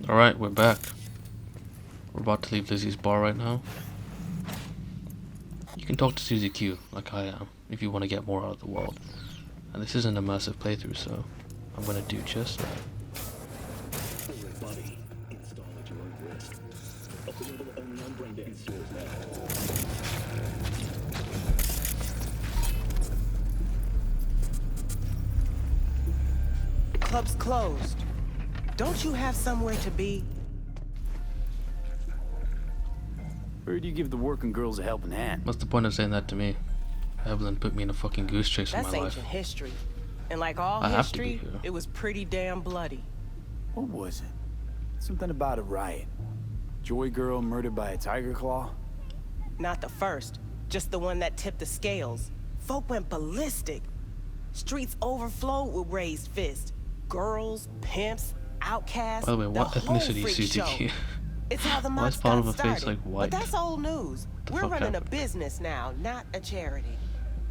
Alright, we're back. We're about to leave Lizzie's bar right now. You can talk to Susie Q, like I am, if you want to get more out of the world. And this is an immersive playthrough, so I'm gonna do just that. The club's closed. Don't you have somewhere to be? Heard you give the working girls a helping hand. What's the point of saying that to me? Evelyn put me in a fucking goose chase for my That's life. ancient history. And like all I have to be history, here. it was pretty damn bloody. What was it? Something about a riot. Joy girl murdered by a tiger claw? Not the first, just the one that tipped the scales. Folk went ballistic. Streets overflowed with raised fists. Girls, pimps, outcasts. By the way, what the whole ethnicity is freak Susie show. Q? It's how the Why is mods part got of her face started. like white? But that's old news. The We're fuck running happened? a business now, not a charity.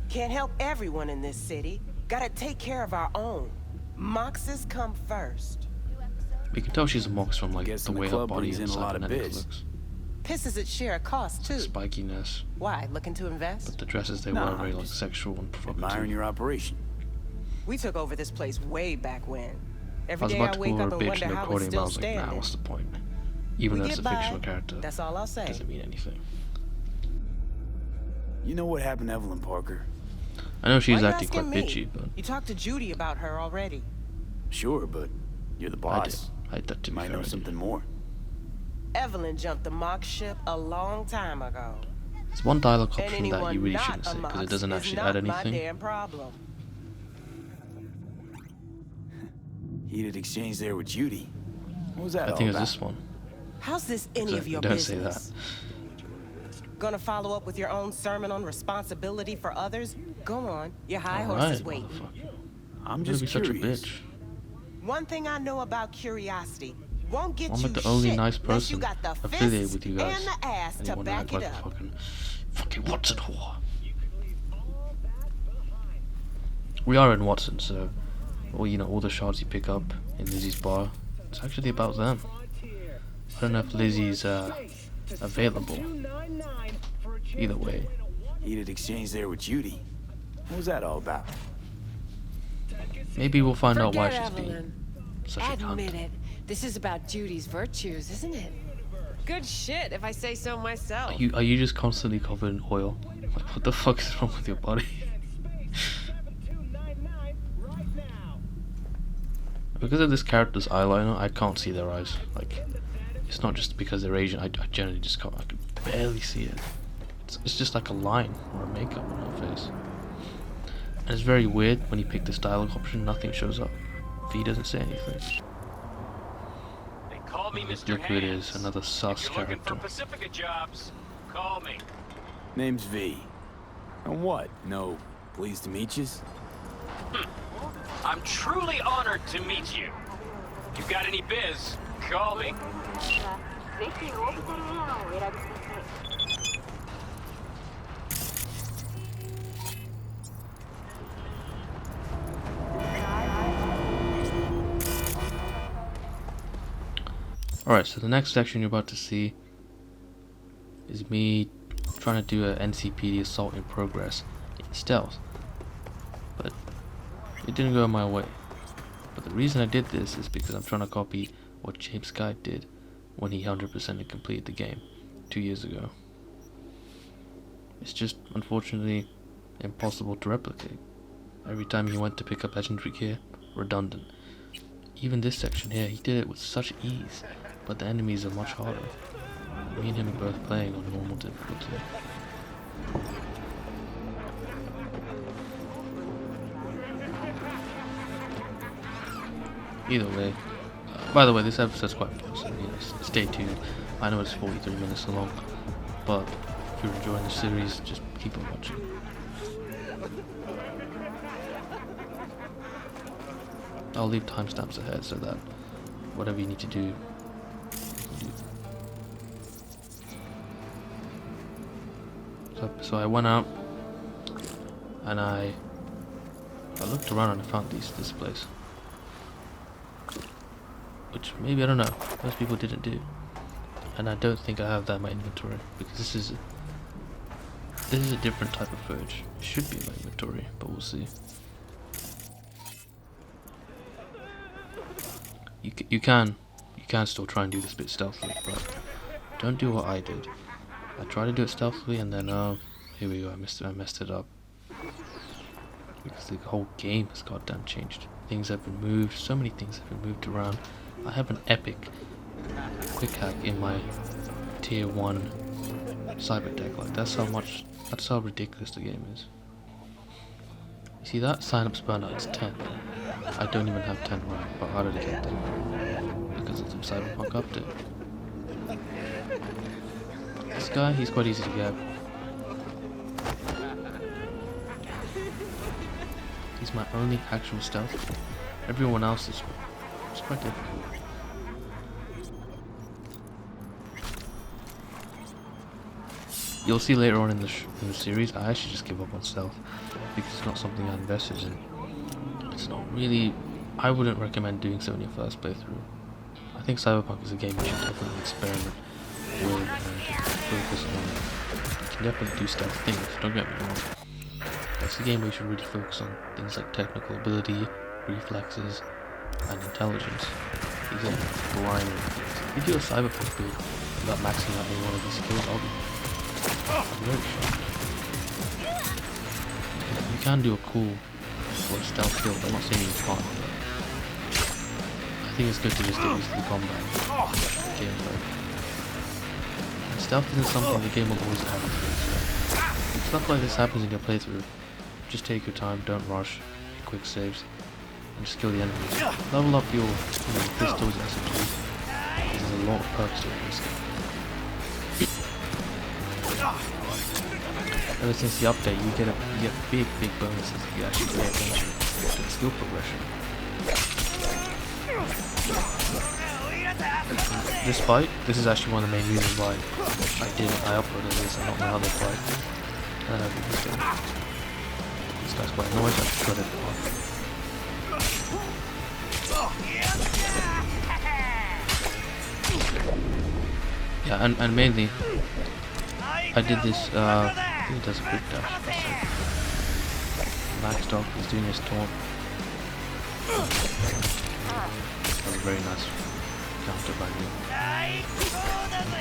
Can't help everyone in this city. Gotta take care of our own. Moxes come first. You can tell she's a mox from like Guess the the way her club body brings and in a lot of cybernetics biz. looks. Pisses its share of cost, too. Spikiness, Why, looking to invest? but the dresses they Nah, wear are very like just sexual and Admiring provocative. your operation. We took over this place way back when. I Every was day about I to wake call her up a and bitch wonder in the how it's recording, but I still was like, nah, standing. what's the point? Even We though it's a get by. fictional character, That's all I'll say. doesn't mean anything. You know what happened to Evelyn Parker? I know she's Why you acting quite asking me? bitchy, but You talked to Judy about her already. Sure, but you're the I did. boss. I did to You be might fair, know I did. something more. Evelyn jumped the Mox ship a long time ago. There's one dialogue And option that you anyone really not shouldn't a say because Mox it doesn't is actually not add my anything. damn problem. Heated exchange there with Judy. What was that I all think it's about? this one. How's this any of Exactly, your don't say business? Gonna follow up with your own sermon on responsibility for others? Go on, your high horse is Alright, waiting. motherfucker. I'm I'm gonna just be such a curious. bitch. One thing I know about curiosity won't get I'm you like the only shit nice unless you person got the affiliated fists with you guys. and the ass And to you wanna back act it like a up. fucking Watson whore. We are in Watson, so all the shots you pick up in Lizzie's bar, it's actually about them. I don't know if Lizzie's available. Either way, Heated exchange there with Judy. What was that all about? maybe we'll find out why Forget she's being Evelyn. such a Admit cunt. it. This is about Judy's virtues, isn't it? Good shit, if I say so myself. Are you just constantly covered in oil? Like, what the fuck is wrong with your body? Because of this character's eyeliner, I can't see their eyes. Like, it's not just because they're Asian. I generally just can't. I can barely see it. It's just like a line or a makeup on her face. And it's very weird when you pick this dialogue option. Nothing shows up. V doesn't say anything. They call me Mr. Look who it Hands. is, another sus If you're looking character. for Pacifica jobs, call me. Name's V. And what? No, pleased to meet yous? I'm truly honored to meet you. You got any biz, call me. Alright, so the next section you're about to see is me trying to do a NCPD assault in progress in stealth. But it didn't go my way. But the reason I did this is because I'm trying to copy what James Scott did when he 100% completed the game 2 years ago. It's just unfortunately impossible to replicate. Every time he went to pick up legendary gear, redundant. Even this section here, he did it with such ease, but the enemies are much harder. Me and him are both playing on normal difficulty. Either way, by the way, this episode's quite fun, so stay tuned. I know it's 43 minutes long, but if you're enjoying the series, just keep on watching. I'll leave timestamps ahead so that whatever you need to do, you can do. So I went out and I looked around and I found this place. which maybe, I don't know, most people didn't do. And I don't think I have that in my inventory, because this is a different type of footage. It should be in my inventory, but we'll see. You can still try and do this bit stealthily, but don't do what I did. I tried to do it stealthily, and then here we go. I messed it up because the whole game has goddamn changed. Things have been moved. So many things have been moved around. I have an epic quick hack in my tier 1 cyber deck. Like that's how ridiculous the game is. You see that sign up spell now, it's 10. I don't even have 10 rank, but how did I get them? Because of some Cyberpunk update. This guy, he's quite easy to get. He's my only actual stealth. Everyone else is quite difficult. You'll see later on in the series, I actually just give up on stealth because it's not something I invested in. It's not really. I wouldn't recommend doing so in your first playthrough. I think Cyberpunk is a game you should definitely experiment with and focus on. You can definitely do stealth things, don't get me wrong. That's a game where you should really focus on things like technical ability, reflexes, and intelligence. These are blinding things. If you do a Cyberpunk build without maxing out any one of these skills, I'll be very shocked. You can do a cool stealth build, I'm not saying you can't, but I think it's good to just get used to the combat gameplay. And stealth isn't something the game will always have to do, so if stuff like this happens in your playthrough, just take your time, don't rush, make quick saves, and just kill the enemies. Level up your pistols and SMGs. There's a lot of purpose to this. Ever since the update, you get big bonuses if you actually pay attention to the skill progression. This fight, this is actually one of the main reasons why I uploaded this and not my other fight. This guy's quite annoying, so I should shred it off. Yeah, and mainly, I did this, I think he does a quick dash. Max Dog is doing his taunt. That was a very nice counter by me.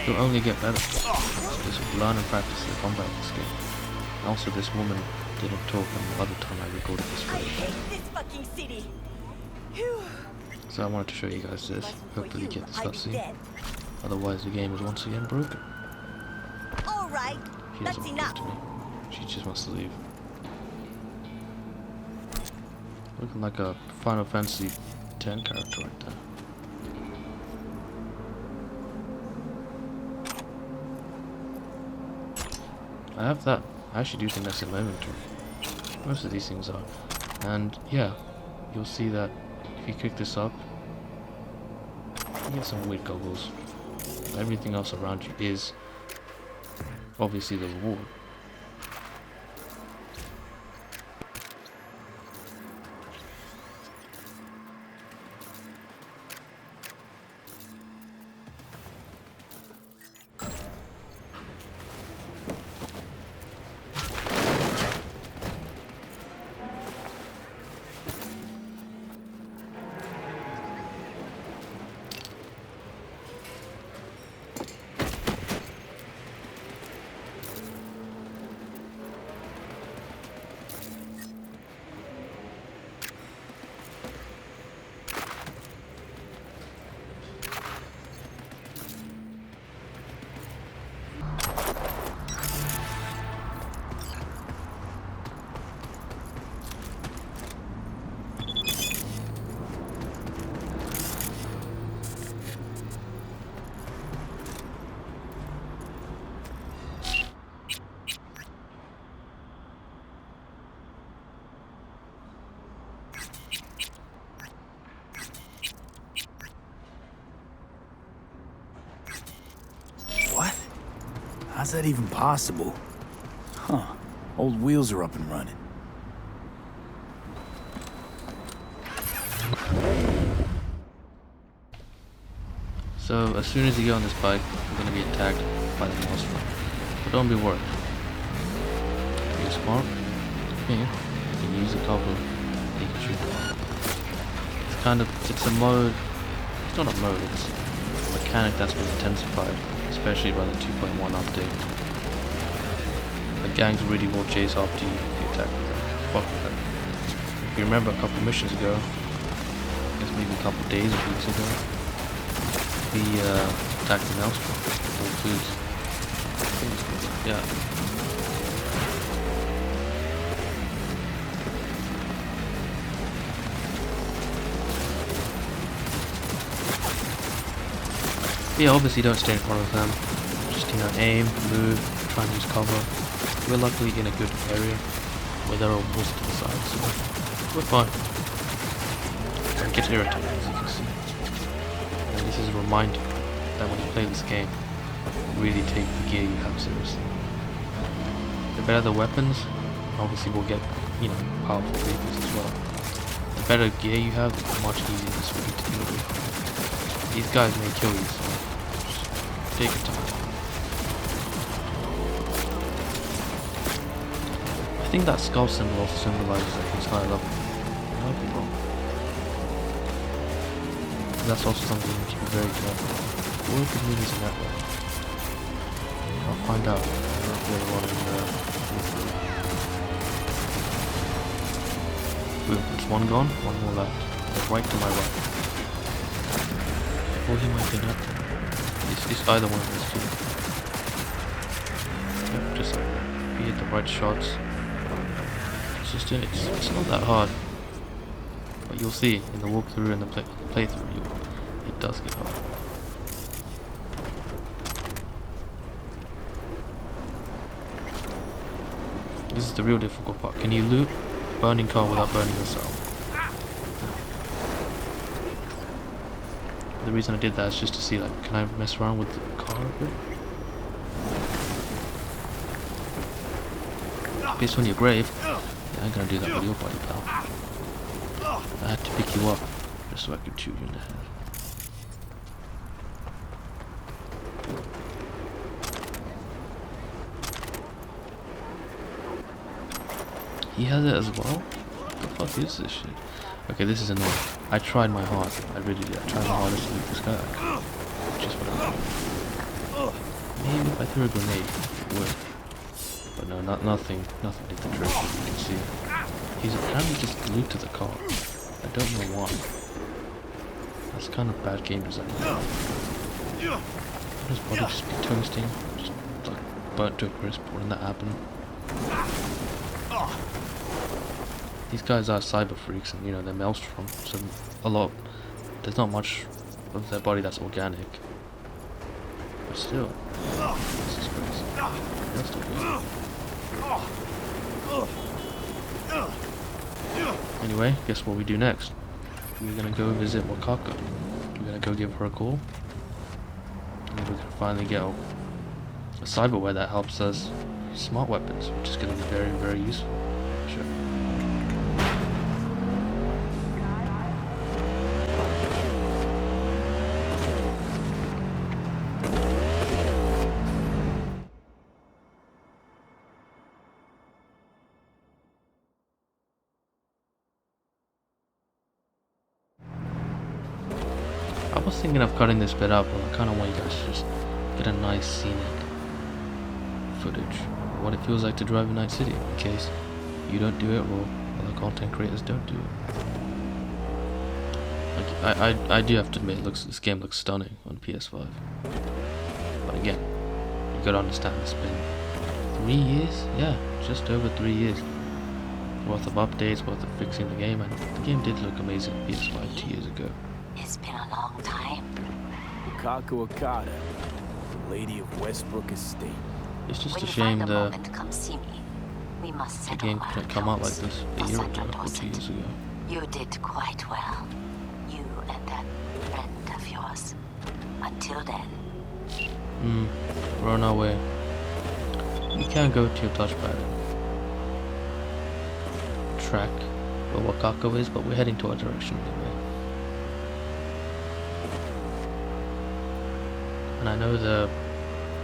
You'll only get better. So just learn and practice the combat in this game. And also this woman didn't talk the other time I recorded this footage. So I wanted to show you guys this. Hopefully get this cutscene. Otherwise the game is once again broken. Alright, She doesn't want to talk to me. She just wants to leave. Looking like a Final Fantasy X character right there. I have that. I actually do think that's in my inventory. Most of these things are. And yeah, you'll see that if you click this up, you get some weird goggles. Everything else around you is obviously the reward. What? How's that even possible? Huh. Old wheels are up and running. So as soon as you get on this bike, you're gonna be attacked by the monster. But don't be worried. If you're smart, you can use the cover, you can shoot them. It's a mode, it's not a mode, it's a mechanic that's been intensified, especially by the 2.1 update. The gangs really will chase after you if you attack them. Fuck with them. If you remember a couple missions ago, I guess maybe a couple days or weeks ago, we attacked the Maelstrom. All foods. Yeah. Yeah, obviously don't stay in front of them. Just, you know, aim, move, try and use cover. We're luckily in a good area where there are walls to the side, so we're fine. And it gets irritating, as you can see. And this is a reminder that when you play this game, really take the gear you have seriously. The better the weapons, obviously we'll get, you know, powerful vehicles as well. The better gear you have, the much easier this will be to deal with. These guys may kill you, so just take your time. I think that skull symbol also symbolizes that he's high level. I might be wrong. That's also something you need to be very careful of. Or it could mean he's a network. I'll find out. The other one in boom, there's one gone, one more left. Right to my right. Or he might get up. It's either one of those two. Yep, just like that. If you hit the right shots. It's not that hard. But you'll see in the walkthrough and the playthrough, it does get hard. This is the real difficult part. Can you loot a burning car without burning yourself? The reason I did that is just to see, like, can I mess around with the car a bit? Based on your grave, yeah, I'm gonna do that with your body, pal. I had to pick you up just so I could shoot you in the head. He has it as well? What the fuck is this shit? Okay, this is annoying. I tried my hardest. I really did. I tried my hardest to loot this guy. Just what I did. Maybe if I threw a grenade, it would. But no, nothing did the trick, as you can see. He's apparently just glued to the car. I don't know why. That's kind of bad game design. Would his body just be toasting? Just like burnt to a crisp? Wouldn't that happen? These guys are cyber freaks, and you know they're Maelstrom, so there's not much of their body that's organic. But still, this is crazy. That's still good. Anyway, guess what we do next? We're gonna go visit Wakako. We're gonna go give her a call, and we're gonna finally get a cyberware that helps us smart weapons, which is gonna be very, very useful. Sure. I was thinking of cutting this bit up, but I kind of want you guys to just get a nice scenic footage of what it feels like to drive in Night City, in case you don't do it or other content creators don't do it. Like, I do have to admit, this game looks stunning on PS5. But again, you gotta understand, it's been 3 years? Yeah, just over 3 years. Worth of updates, worth of fixing the game, and the game did look amazing on PS5 2 years ago. It's been a long time. Wakako Okada, the Lady of Westbrook Estate. It's just When a you shame find a the moment, come see me. We must the settle game our couldn't come out like accounts this a for year Sandra ago or 2 Dorset. years ago. You did quite well. You and that friend of yours. Until then. We're on our way. You can go to your touchpad and track where Wakako is, but we're heading to our direction anyway. And I know the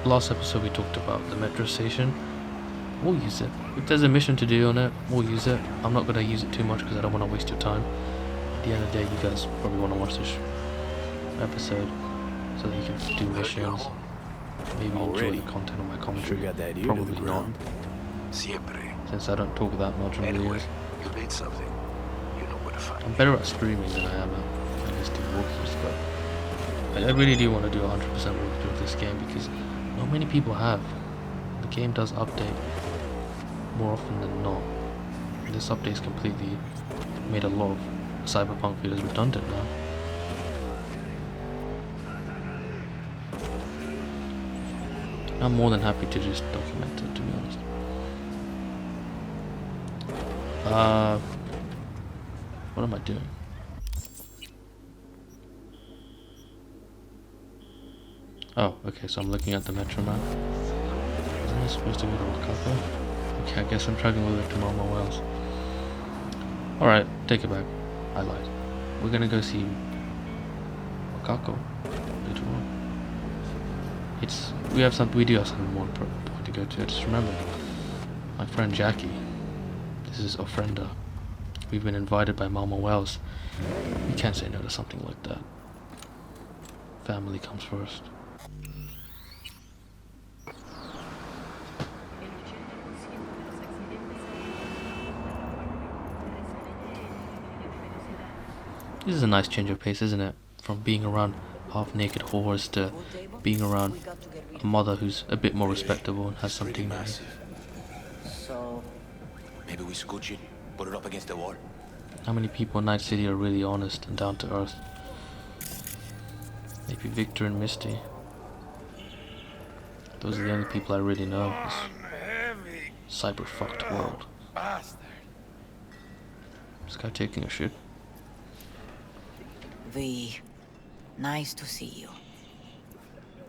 last episode we talked about the metro station. We'll use it. If there's a mission to do on it, we'll use it. I'm not going to use it too much because I don't want to waste your time. At the end of the day, you guys probably want to watch this episode so that you can do missions. Maybe enjoy the content of my commentary. Got that ear to the Probably not, ground. since I don't talk that much on videos. You need something. You know where to find I'm better at streaming than I am at just doing walkthroughs, but I really do want to do 100% walkthrough of this game because not many people have. The game does update more often than not. This update's completely made a lot of Cyberpunk videos redundant now. I'm more than happy to just document it, to be honest. What am I doing? Oh, okay, so I'm looking at the metro map. Wasn't I supposed to go to Wakako? Okay, I guess I'm traveling all the way to Mama Wells. Alright, take it back. I lied. We're gonna go see Wakako later on. We do have something more important to go to. I just remembered. My friend Jackie. This is Ofrenda. We've been invited by Mama Wells. You can't say no to something like that. Family comes first. This is a nice change of pace, isn't it? From being around half-naked whores to being around a mother who's a bit more respectable and has some Pretty dignity. massive. So, Maybe we scooch it, put it up against the wall. How many people in Night City are really honest and down to earth? Maybe Victor and Misty. Those are the only people I really know in this cyber-fucked world. This guy taking a shit. V, nice to see you.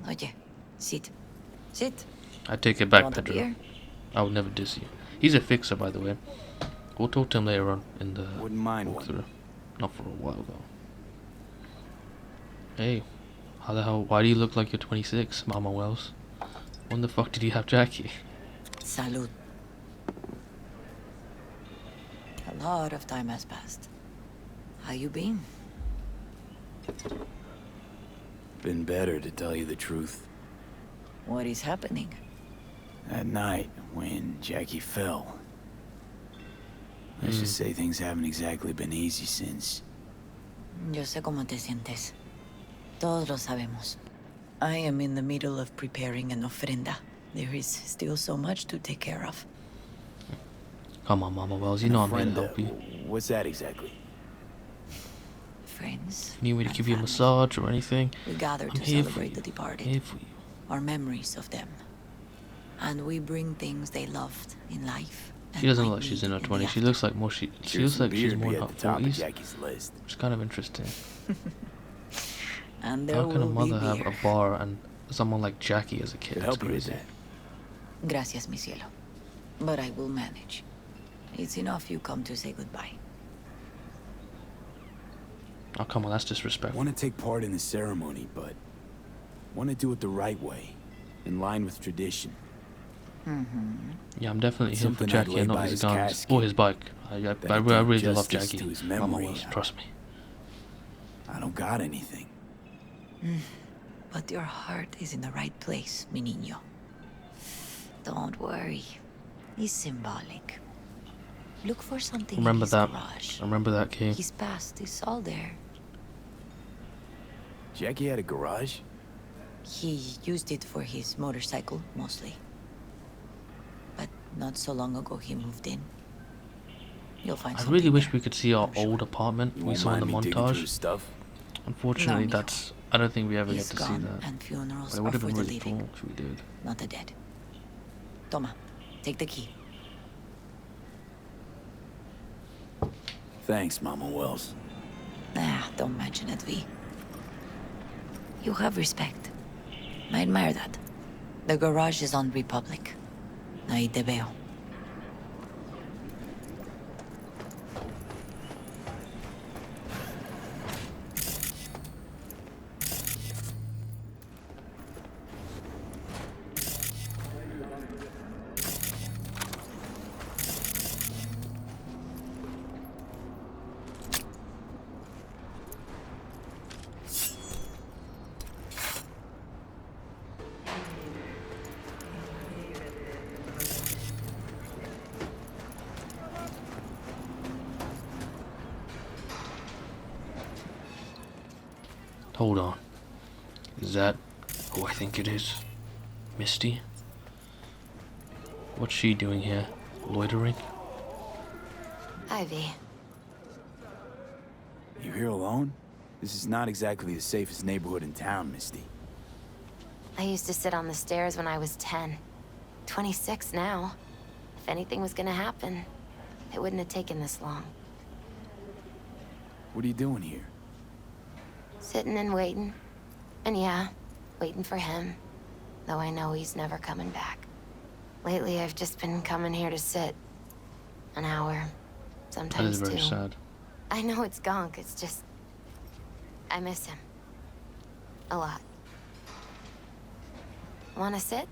Oye, sit. Sit. I take it back, Want a Pedro. beer? I would never diss you. He's a fixer, by the way. We'll talk to him later on in the Wouldn't mind one. walkthrough. Not for a while, though. Hey, how the hell? Why do you look like you're 26, Mama Wells? When the fuck did you have Jackie? Salud. A lot of time has passed. How you been? Been better, to tell you the truth. What is happening? That night, when Jackie fell. Let's just say things haven't exactly been easy since. Yo sé cómo te sientes. Todos lo sabemos. I am in the middle of preparing an ofrenda. There is still so much to take care of. Come on, Mama Wells, you know I'm here to Friend, help you. what's that exactly? Friends. Need me to and give you a family. massage or anything? We gather I'm to here for celebrate you. the departed, Here for you. our memories of them. And we bring things they loved in life. She doesn't look like she's in her 20s. She looks like more she looks like she's more in her at the top of 40s. Jackie's list. Which is kind of interesting. And there How can a will be mother have beer. a bar and someone like Jackie as a kid? Could That's help you with crazy. that. Gracias, mi cielo. But I will manage. It's enough you come to say goodbye. Oh, come on, that's I disrespectful. want to take part in the ceremony, but want to do it the right way, in line with tradition. Yeah, I'm definitely here for Something I'd Jackie lay and not by his his guns. casket. Or his bike. I That'd really do love justice Jackie. to his Mama memory. Wells, trust me. I don't got anything. But your heart is in the right place, mi niño. Don't worry. It's symbolic. Look for something in Remember his that. garage. Remember that, Key. His past is all there. Jackie had a garage? He used it for his motorcycle, mostly. But not so long ago, he moved in. You'll find I something really wish there, we could see our I'm sure. old apartment You we won't saw in the mind me digging through his montage. stuff? Unfortunately, No, that's. I don't think we ever get He's to see gone, that. and funerals But it are would have for been the really living, cool if we did. not the dead. Toma, take the key. Thanks, Mama Wells. Don't mention it, V. You have respect. I admire that. The garage is on Republic. Ahí te veo. Hold on. Is that who I think it is? Misty? What's she doing here? Loitering? Ivy. You here alone? This is not exactly the safest neighborhood in town, Misty. I used to sit on the stairs when I was 10. 26 now. If anything was gonna happen, it wouldn't have taken this long. What are you doing here? Sitting and waiting. And yeah, waiting for him. Though I know he's never coming back. Lately, I've just been coming here to sit. An hour. That Sometimes is very two. sad. I know it's gonk, it's just... I miss him. A lot. Wanna sit?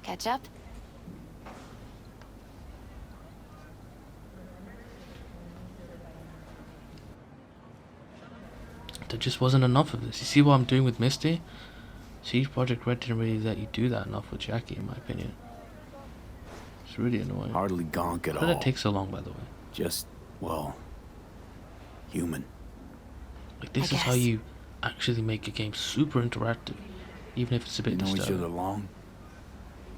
Catch up? There just wasn't enough of this. You see what I'm doing with Misty? Siege Project Red didn't really let you do that enough with Jackie, in my opinion. It's really annoying. Hardly gonk at How all. did it take so long, by the way? Just, well, human. Like, this I is how guess. you actually make a game super interactive, even if it's a bit You know each other disturbing. long?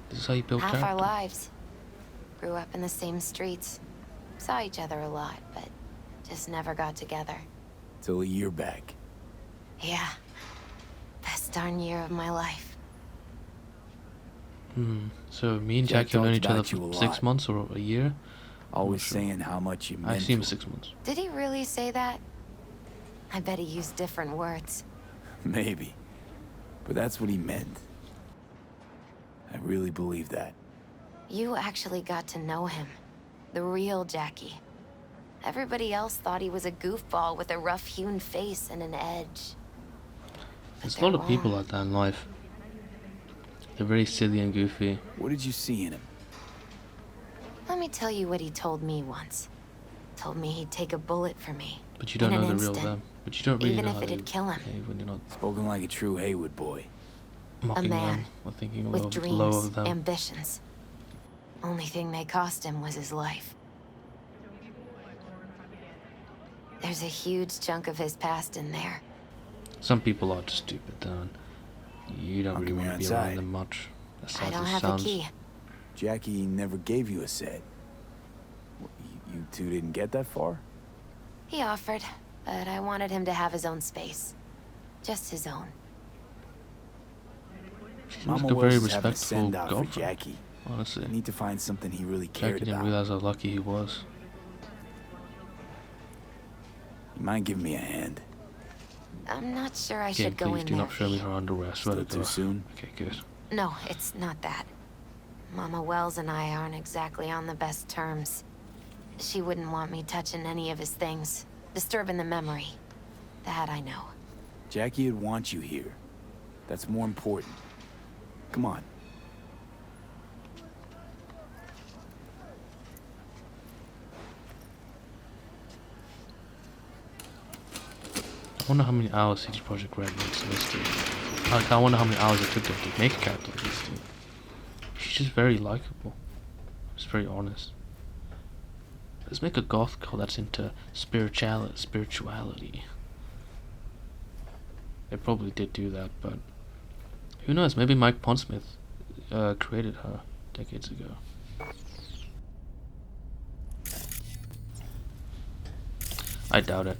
This is how you build Half character. our lives. Grew up in the same streets. Saw each other a lot, but just never got together. Till a year back. Yeah. Best darn year of my life. So me and Jack Jackie have known each talked other about you a for 6 lot. months or a year. Always sure. saying how much you meant I've seen him to 6 months. Did he really say that? I bet he used different words. Maybe. But that's what he meant. I really believe that. You actually got to know him. The real Jackie. Everybody else thought he was a goofball with a rough-hewn face and an edge. There's a they're lot of people wrong. like that in life. They're very silly and goofy. What did you see in him? Let me tell you what he told me once. Told me he'd take a bullet for me. But you don't in know an the real instant. them. But you don't really Even know if how it'd they kill him. behave when you're not Spoken like a true Haywood boy. mocking man them or thinking with low dreams, of them. ambitions. Only thing they cost him was his life. There's a huge chunk of his past in there. Some people are just stupid, Dan. You don't I'll really give you want to be inside. around them much. As sad I as don't it have sounds. a key. Jackie never gave you a set. What, you two didn't get that far? He offered, but I wanted him to have his own space. Just his own. She seems Mama like a very Wells is having a respectful send-out for girlfriend, Jackie. honestly. I need to find something he really Jackie cared didn't about. realize how lucky he was. You mind giving me a hand? I'm not sure I Again, should go please in do there. not show me her underwear. I swear Still to too God. soon? Okay, good. No, it's not that. Mama Wells and I aren't exactly on the best terms. She wouldn't want me touching any of his things, disturbing the memory. That I know. Jackie would want you here. That's more important. Come on. I wonder how many hours CD Projekt Red makes Misty. Like, I wonder how many hours it took them to make a character like Misty. She's just very likable. Just very honest. Let's make a goth girl that's into spirituality. They probably did do that, but who knows? Maybe Mike Pondsmith created her decades ago. I doubt it.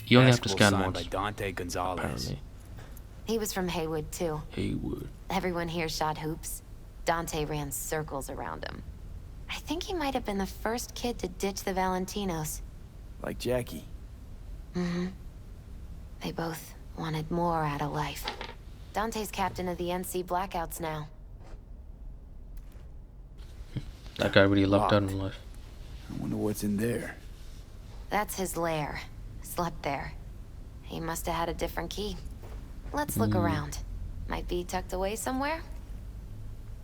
You only have to Basketball scan signed once, by Dante Gonzalez. apparently. He was from Haywood, too. Haywood. Everyone here shot hoops. Dante ran circles around him. I think he might have been the first kid to ditch the Valentinos. Like Jackie. Mm-hmm. They both wanted more out of life. Dante's captain of the NC Blackouts now. That guy really lucked out Locked. in life. I wonder what's in there. That's his lair. Slept there. He must have had a different key. Let's look around. Might be tucked away somewhere?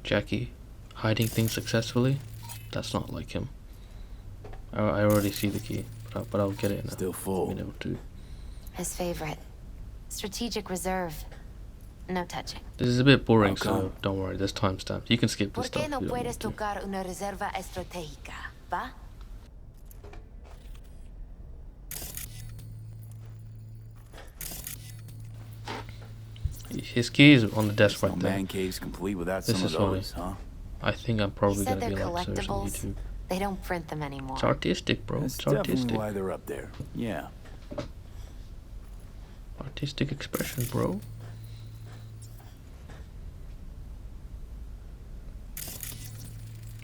Jackie, hiding things successfully? That's not like him. I already see the key, but I'll get it now. Still full. Been able to. His favorite. Strategic reserve. No touching. This is a bit boring, How so come? don't worry. There's timestamps. You can skip this ¿Por qué stuff. no if you don't puedes want to. tocar una reserva estratégica, va? His key is on the desk No right there. man cave's complete without This some of is funny. those, huh? I think I'm He probably said gonna they're be like searching collectibles. YouTube. They don't print them anymore. It's artistic, bro. That's It's definitely artistic. why they're up there. Yeah. Artistic expression, bro.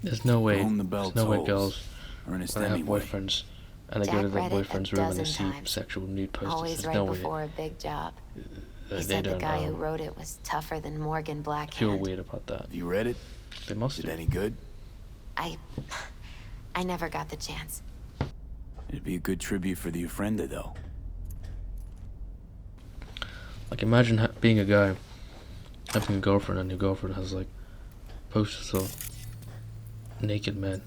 There's no way. Home the bell There's no way tolls. girls Ernest when they have Hemingway. boyfriends and they Jack go to their read it a boyfriend's room and they dozen see times. sexual nude posters. Always There's right no way. before a big job. He They said the don't guy who wrote it was tougher than Morgan feel Blackhand. weird about that. You read it? They must Is it do. any good? I never got the chance. It'd be a good tribute for the Ofrenda, though. Like, imagine being a guy, having a girlfriend, and your girlfriend has, like, posters of naked men.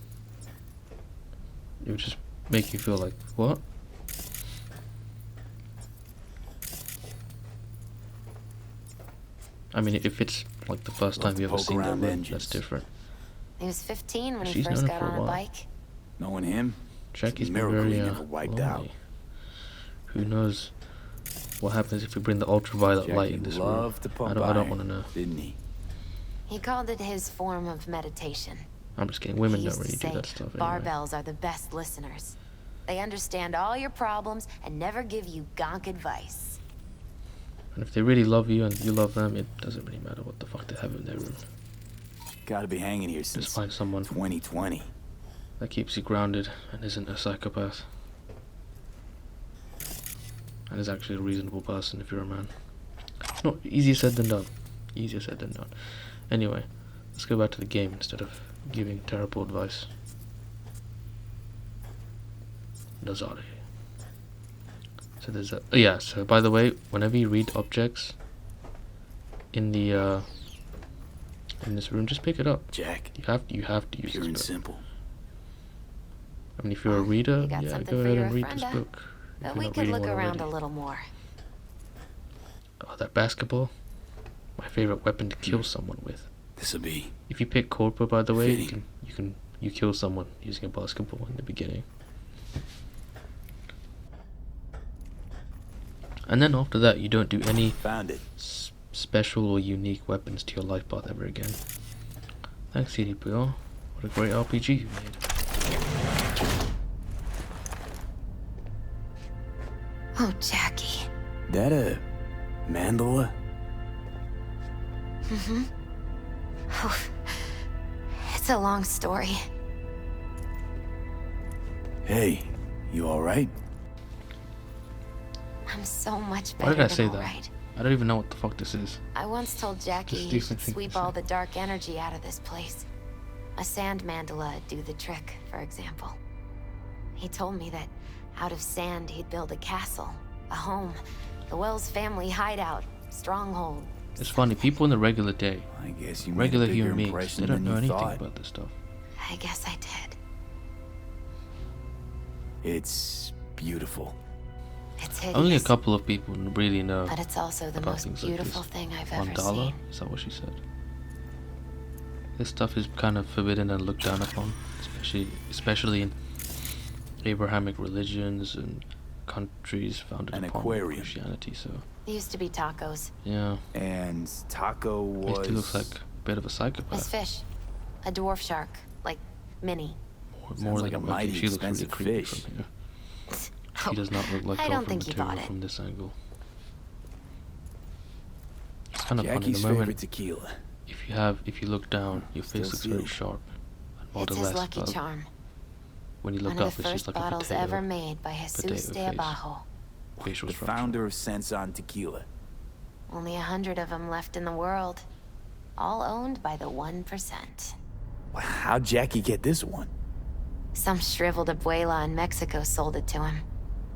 It would just make you feel like, what? I mean, if it's, like, the first Love time to you ever poke seen that around room, engines. that's different. He was 15 when he She's first known it got for a on a while. bike. Knowing him, Jackie's been miracle very he never wiped out. lonely. Who knows what happens if we bring the ultraviolet light in Jackie this room? loved to pump I don't iron, want to know. didn't he? He called it his form of meditation. I'm just kidding. Women He don't used really to do say, that stuff anyway. barbells are the best listeners. They understand all your problems and never give you gonk advice. And if they really love you and you love them, it doesn't really matter what the fuck they have in their room. Gotta be hanging here Just since find someone 2020. that keeps you grounded and isn't a psychopath. And is actually a reasonable person if you're a man. No, easier said than done. Easier said than done. Anyway, let's go back to the game instead of giving terrible advice. Nazari. So there's a yeah, so by the way, whenever you read objects in the in this room, just pick it up. Jack, You have to use pure and this book. simple. I mean, if you're a Well, reader, you got yeah, something go for ahead your and read this frienda. book. If But you're we not could reading look one around already. a little more. Oh, that basketball, my favorite weapon to kill someone with. This'll be If you pick Corpo, by the way, Fitting. you kill someone using a basketball in the beginning. And then after that, you don't do any found it. special or unique weapons to your life path ever again. Thanks, CDPR. What a great RPG you made. Oh, Jackie. That a mandala? Oh, it's a long story. Hey, you all right? I'm so much Why better did I than say all that? right. I don't even know what the fuck this is. I once told Jackie Just he do should something sweep to all say. the dark energy out of this place. A sand mandala would do the trick, for example. He told me that out of sand he'd build a castle, a home, the Wells family hideout, stronghold. It's funny, people in the regular day, I guess you made a regular bigger human beings, impression they don't than know you anything thought. about this stuff. I guess I did. It's beautiful. It's hideous, Only a couple of people really know but it's also the about most things like beautiful this. thing I've ever Mandala? seen. Is that what she said? This stuff is kind of forbidden and looked down upon, especially in Abrahamic religions and countries founded An upon aquarium. Christianity. So It used to be tacos. yeah, And Taco at least was... he looks like a bit of a This psychopath. fish. A dwarf shark. Like, mini. More like than a mighty she looks really expensive creepy fish. from here. She does not look like I don't golden think you material bought it. from this angle. It's kind of funny. Jackie's The favorite moment tequila. if you look down, your Still face looks very sealed. sharp and more It's or his less. lucky But charm. when you look One up, of it's the just first like a bottles potato. ever made by Jesus potato de face. Abajo. Facial The structure. founder of Sensan Tequila. Only 100 of them left in the world. All owned by the 1%. Well, how'd Jackie get this one? Some shriveled abuela in Mexico sold it to him.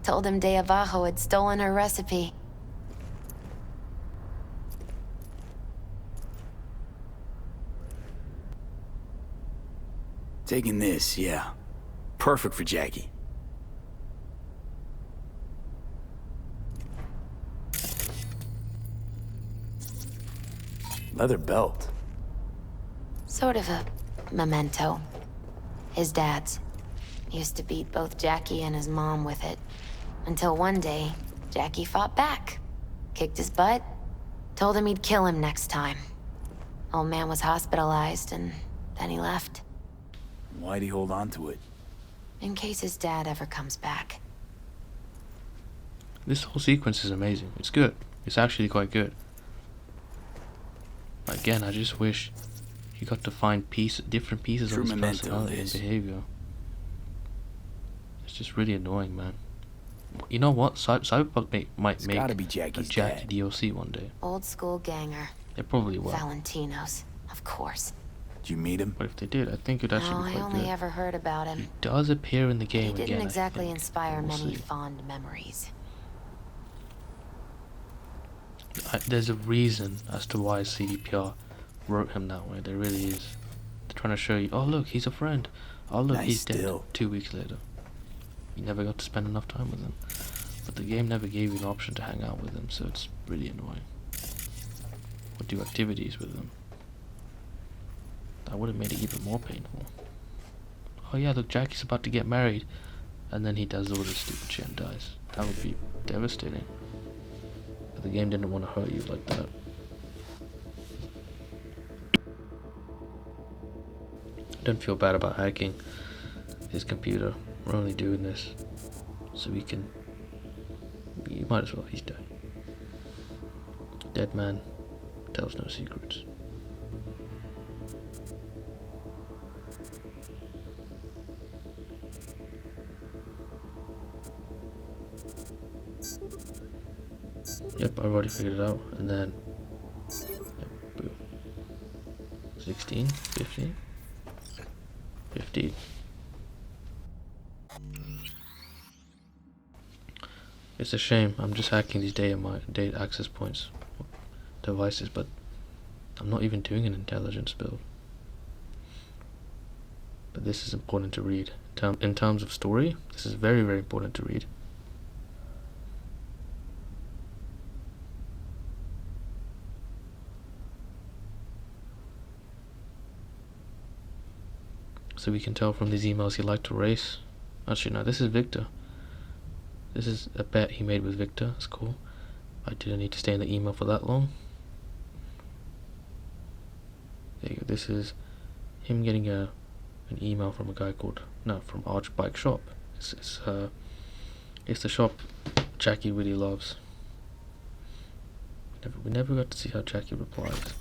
Told him de Abajo had stolen her recipe. Taking this, yeah. Perfect for Jackie. Leather belt. Sort of a memento. His dad's. Used to beat both Jackie and his mom with it. Until one day, Jackie fought back. Kicked his butt. Told him he'd kill him next time. Old man was hospitalized, and then he left. Why'd he hold on to it? In case his dad ever comes back. This whole sequence is amazing. It's good. It's actually quite good. Again, I just wish you got to find different pieces of his personality and behavior. It's just really annoying, man. You know what? Cyberpunk might make a Jackie DLC one day. Old school ganger. They probably will. Valentino's, of course. Did you meet him? But if they did, I think it'd actually be No, I quite only good. ever heard about him. He does appear in the game He again. didn't exactly I think. inspire We'll many see. fond memories. There's a reason as to why CDPR wrote him that way. There really is. They're trying to show you, oh look, he's a friend. Oh look, Nice he's dead. still. 2 weeks later. You never got to spend enough time with him. But the game never gave you an option to hang out with him, so it's really annoying. Or do activities with him. That would have made it even more painful. Oh yeah, look, Jackie's about to get married. And then he does all this stupid shit and dies. That would be devastating. But the game didn't want to hurt you like that. Don't feel bad about hacking his computer. We're only doing this so we can... You might as well, he's dead. Dead man tells no secrets. Yep, I already figured it out. And then... Yep, boom. 16? 15? 15. It's a shame. I'm just hacking these data access points devices, but I'm not even doing an intelligence build. But this is important to read. In terms of story, this is very, very important to read. So we can tell from these emails he liked to race. Actually, no, this is Victor. This is a bet he made with Victor. That's cool. I didn't need to stay in the email for that long. There you go. This is him getting an email from a guy called from Arch Bike Shop. It's the shop Jackie really loves. We never got to see how Jackie replies.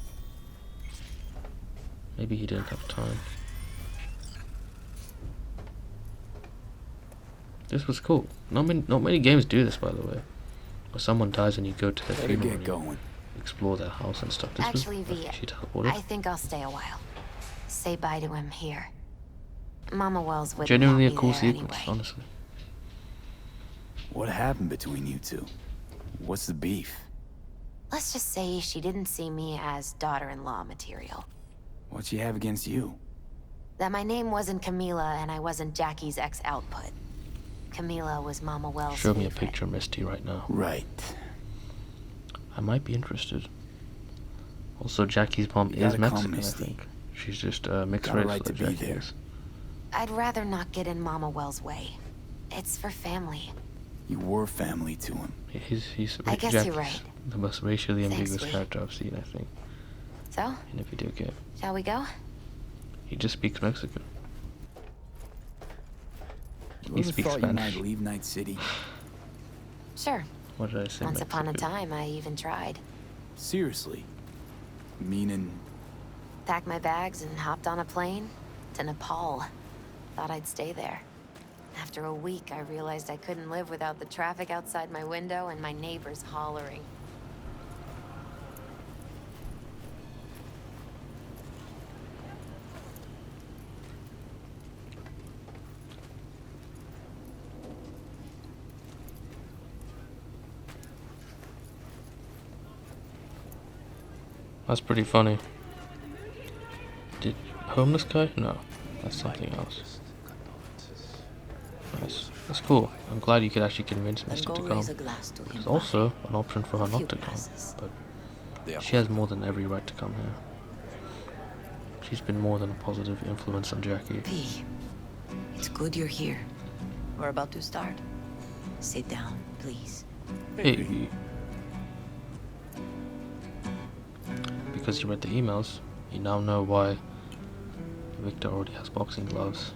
Maybe he didn't have time. This was cool. Not many games do this, by the way. Where someone dies and you go to their funeral and you explore their house and stuff. This Actually, was V, she teleported. I think I'll stay a while. Say bye to him here. Mama Wells wouldn't Genuinely a want me cool there sequence, anyway. honestly. What happened between you two? What's the beef? Let's just say she didn't see me as daughter-in-law material. What'd she have against you? That my name wasn't Camila and I wasn't Jackie's ex-output. Camila was Mama Wells' Show me a favorite. picture of Misty right now. Right. I might be interested. Also, Jackie's mom You is gotta come, Mexican, I Misty. think. She's just mixed Got a race right like to be Jackie there. is. I'd rather not get in Mama Wells' way. It's for family. You were family to him. He's I guess Jackie's you're right. the most racially Thanks, ambiguous V. character I've seen, I think, So, in a video game. shall we go? He just speaks Mexican. You He ever speaks thought Spanish. you might leave Night City? Sure. What did I say? Once upon a Mexican? time, I even tried. Seriously? Meaning, Packed my bags and hopped on a plane to Nepal. Thought I'd stay there. After a week, I realized I couldn't live without the traffic outside my window and my neighbors hollering. That's pretty funny. Did homeless guy? No, that's something else. Nice. That's cool. I'm glad you could actually convince Misty to come. There's also an option for her not to come, but she has more than every right to come here. She's been more than a positive influence on Jackie. P, it's good you're here. We're about to start. Sit down, please. Hey. because you read the emails, you now know why Victor already has boxing gloves.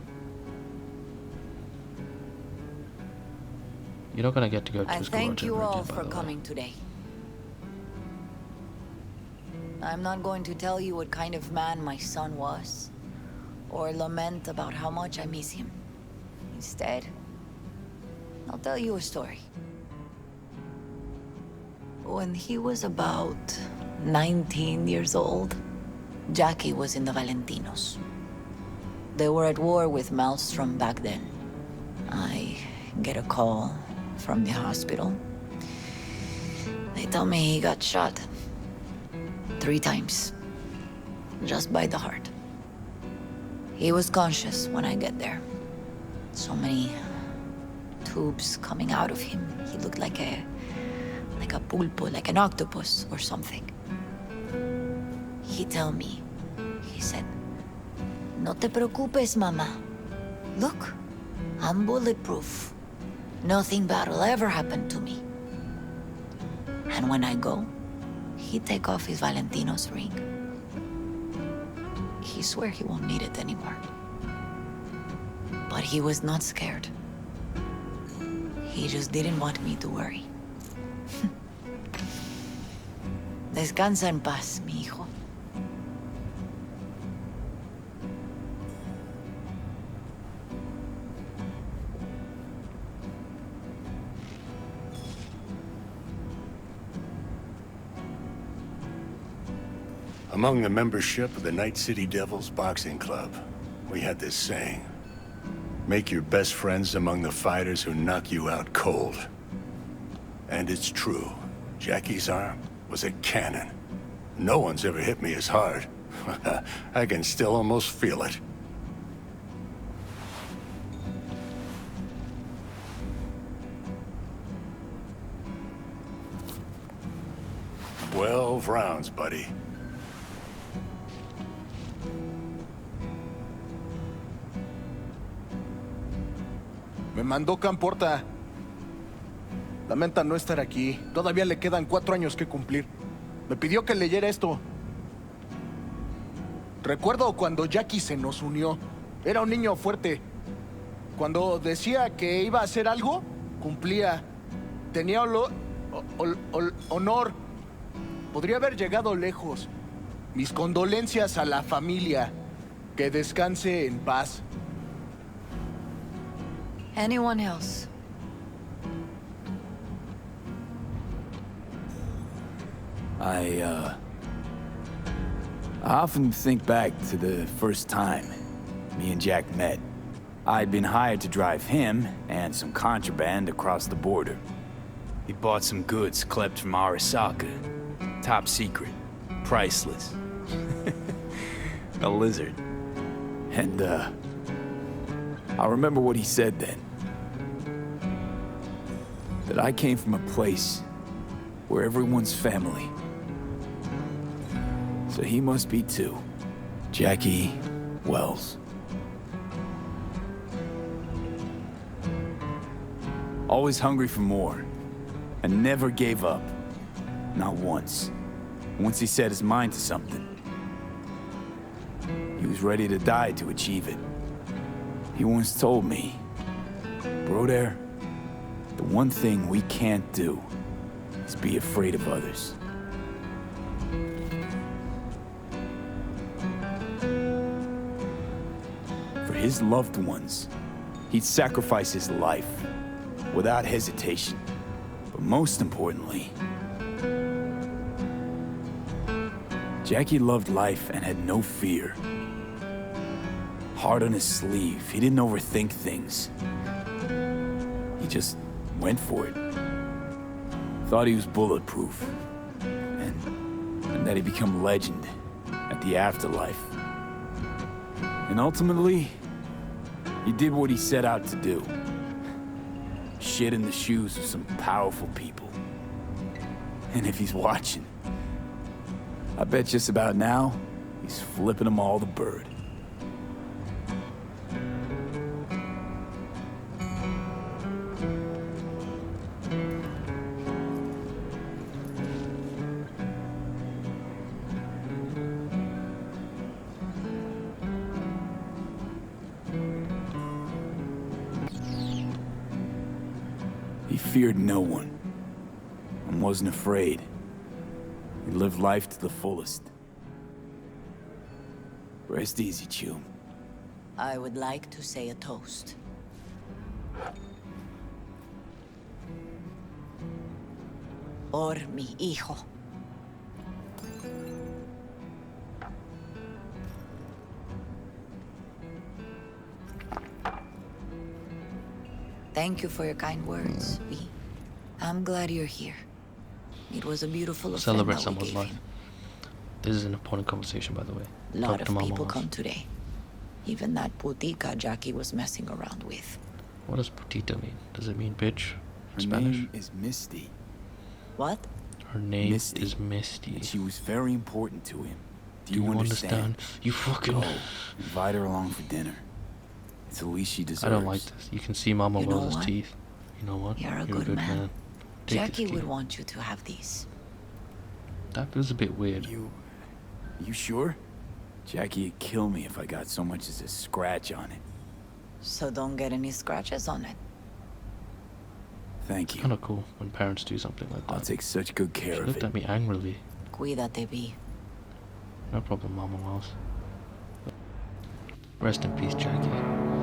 You're not gonna get to go to I his thank garage you ever all again, by for the way. coming today. I'm not going to tell you what kind of man my son was, or lament about how much I miss him. Instead, I'll tell you a story. When he was about 19 years old, Jackie was in the Valentinos. They were at war with Maelstrom back then. I get a call from the hospital. They tell me he got shot 3 times, just by the heart. He was conscious when I get there. So many tubes coming out of him. He looked like a pulpo, like an octopus or something. He tell me, he said, "No te preocupes, mama. Look, I'm bulletproof. Nothing bad will ever happen to me." And when I go, he take off his Valentino's ring. He swear he won't need it anymore. But he was not scared. He just didn't want me to worry. Descansa en paz, mi hijo. Among the membership of the Night City Devils Boxing Club, we had this saying: make your best friends among the fighters who knock you out cold. And it's true. Jackie's arm was a cannon. No one's ever hit me as hard. I can still almost feel it. "12 rounds, buddy." Me mandó Camporta. Lamenta no estar aquí. Todavía le quedan 4 años que cumplir. Me pidió que leyera esto. Recuerdo cuando Jackie se nos unió. Era un niño fuerte. Cuando decía que iba a hacer algo, cumplía. Tenía honor. Podría haber llegado lejos. Mis condolencias a la familia. Que descanse en paz. Anyone else? I often think back to the first time me and Jack met. I'd been hired to drive him and some contraband across the border. He bought some goods clipped from Arasaka. Top secret. Priceless. A lizard. And, I remember what he said then. That I came from a place where everyone's family. So he must be too. Jackie Wells. Always hungry for more. And never gave up. Not once. Once he set his mind to something, he was ready to die to achieve it. He once told me, "Bro there, the one thing we can't do is be afraid of others." For his loved ones, he'd sacrifice his life without hesitation. But most importantly, Jackie loved life and had no fear. Heart on his sleeve, he didn't overthink things. He just went for it. Thought he was bulletproof. And that he'd become legend at the afterlife. And ultimately, he did what he set out to do. Shit in the shoes of some powerful people. And if he's watching, I bet just about now, he's flipping them all the bird. He feared no one and wasn't afraid. He lived life to the fullest. Rest easy, Chum. I would like to say a toast. Por mi hijo. Thank you for your kind words, V. I'm glad you're here. It was a beautiful event Celebrate that we someone's gave life. him. This is an important conversation, by the way. A lot Talk to of Mama people once. come today. Even that putica Jackie was messing around with. What does putita mean? Does it mean bitch? Her Spanish? name is Misty. What? Her name Misty. is Misty. And she was very important to him. Do you understand? You fucking... Go. Invite her along for dinner. It's the least she deserves. I don't like this. You can see Mama You know Wells' what? teeth. You know what? You're a good man. Take Jackie this key. would want you to have these. That feels a bit weird. You sure? Jackie'd kill me if I got so much as a scratch on it. So don't get any scratches on it. Thank you. Kind of cool when parents do something like that. I'll take such good care She of looked it. at me angrily. Cuídate, V. No problem, Mama Wells. Rest in peace, Jackie.